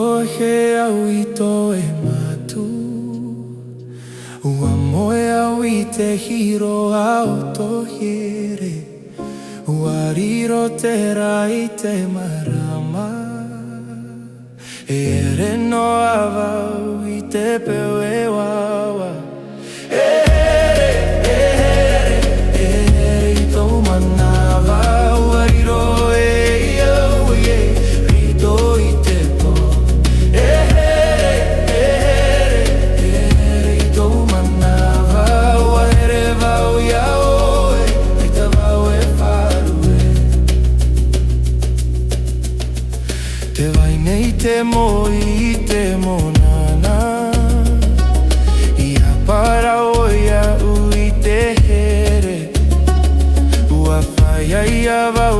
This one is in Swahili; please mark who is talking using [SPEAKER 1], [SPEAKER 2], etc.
[SPEAKER 1] pohe au I toe matu. Ua moe au I te Hiro'a o tō haere. Ua riro te rai te marama. Haere no awau I te peu e oaoa. Haere I tō Manava. Ua riro e iau e rito I te po. Haere I tō Manava. Ua haere vau iau e aita vau e faarue. Te vai nei te moi I te moana. Ia parau iau I te haere. Ua faahiahia vau